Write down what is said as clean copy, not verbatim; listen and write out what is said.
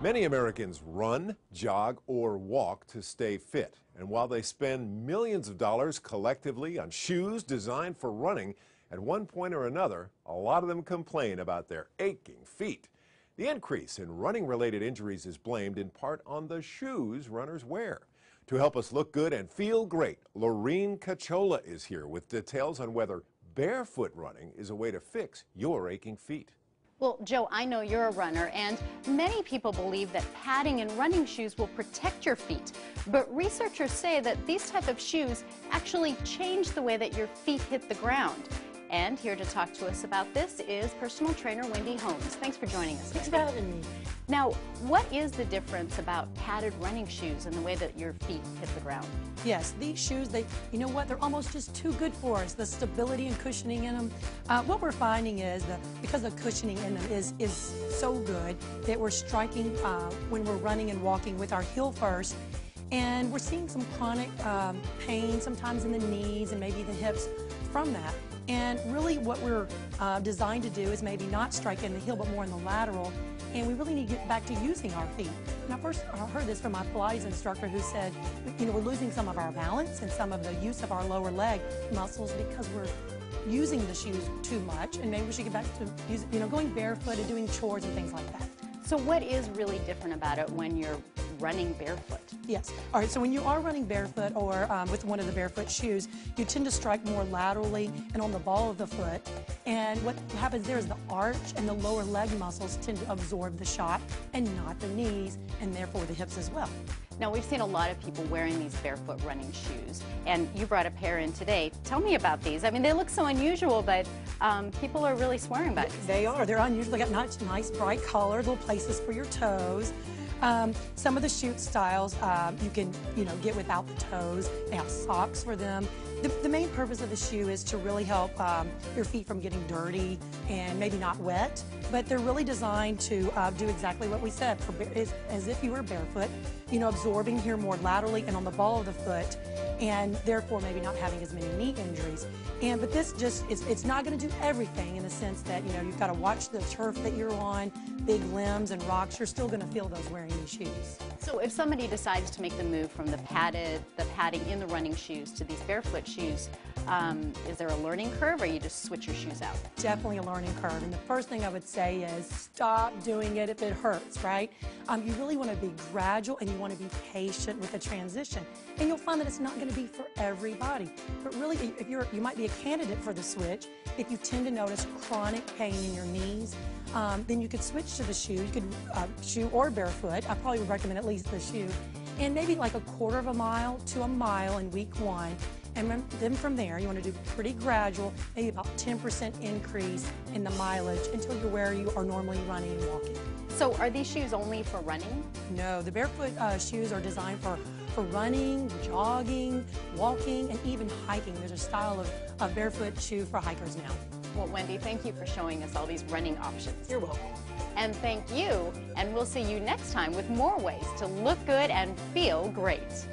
Many Americans run, jog, or walk to stay fit. And while they spend millions of dollars collectively on shoes designed for running, at one point or another, a lot of them complain about their aching feet. The increase in running-related injuries is blamed in part on the shoes runners wear. To help us look good and feel great, Lurene Cachola is here with details on whether barefoot running is a way to fix your aching feet. Well, Joe, I know you're a runner, and many people believe that padding in running shoes will protect your feet. But researchers say that these type of shoes actually change the way that your feet hit the ground. And here to talk to us about this is personal trainer Wendy Holmes. Thanks for joining us, Wendy. Thanks for having me. Now, what is the difference about padded running shoes and the way that your feet hit the ground? Yes, these shoes, you know what, they're almost just too good for us. The stability and cushioning in them. What we're finding is that because the cushioning in them is so good that we're striking when we're running and walking with our heel first. And we're seeing some chronic pain, sometimes in the knees and maybe the hips from that. And really what we're designed to do is maybe not strike in the heel, but more in the lateral. And we really need to get back to using our feet. And I first heard this from my Pilates instructor who said, you know, we're losing some of our balance and some of the use of our lower leg muscles because we're using the shoes too much. And maybe we should get back to going barefoot and doing chores and things like that. So what is really different about it when you're running barefoot? Yes. All right, so when you are running barefoot or with one of the barefoot shoes, you tend to strike more laterally and on the ball of the foot. And what happens there is the arch and the lower leg muscles tend to absorb the shot and not the knees and therefore the hips as well. Now, we've seen a lot of people wearing these barefoot running shoes, and you brought a pair in today. Tell me about these. I mean, they look so unusual, but people are really swearing by these. They are. They're unusual. They got nice bright colors, little places for your toes. Some of the shoe styles you can, get without the toes. They have socks for them. The main purpose of the shoe is to really help your feet from getting dirty and maybe not wet, but they're really designed to do exactly what we said, as if you were barefoot, absorbing here more laterally and on the ball of the foot, and therefore maybe not having as many knee injuries. But this just, it's not going to do everything in the sense that, you've got to watch the turf that you're on, big limbs and rocks, you're still going to feel those wearing these shoes. So if somebody decides to make the move from the padding in the running shoes to these barefoot shoes, is there a learning curve, or you just switch your shoes out? Definitely a learning curve. And the first thing I would say is stop doing it if it hurts, right? You really want to be gradual and you want to be patient with the transition. And you'll find that it's not going to be for everybody. But really, if you might be a candidate for the switch. If you tend to notice chronic pain in your knees, then you could switch to the shoe. You could shoe or barefoot. I probably would recommend at least the shoe. And maybe like a quarter of a mile to a mile in week 1. And then from there, you want to do pretty gradual, maybe about 10% increase in the mileage until you're where you are normally running and walking. So are these shoes only for running? No, the barefoot shoes are designed for running, jogging, walking, and even hiking. There's a style of barefoot shoe for hikers now. Well, Wendy, thank you for showing us all these running options. You're welcome. And thank you, and we'll see you next time with more ways to look good and feel great.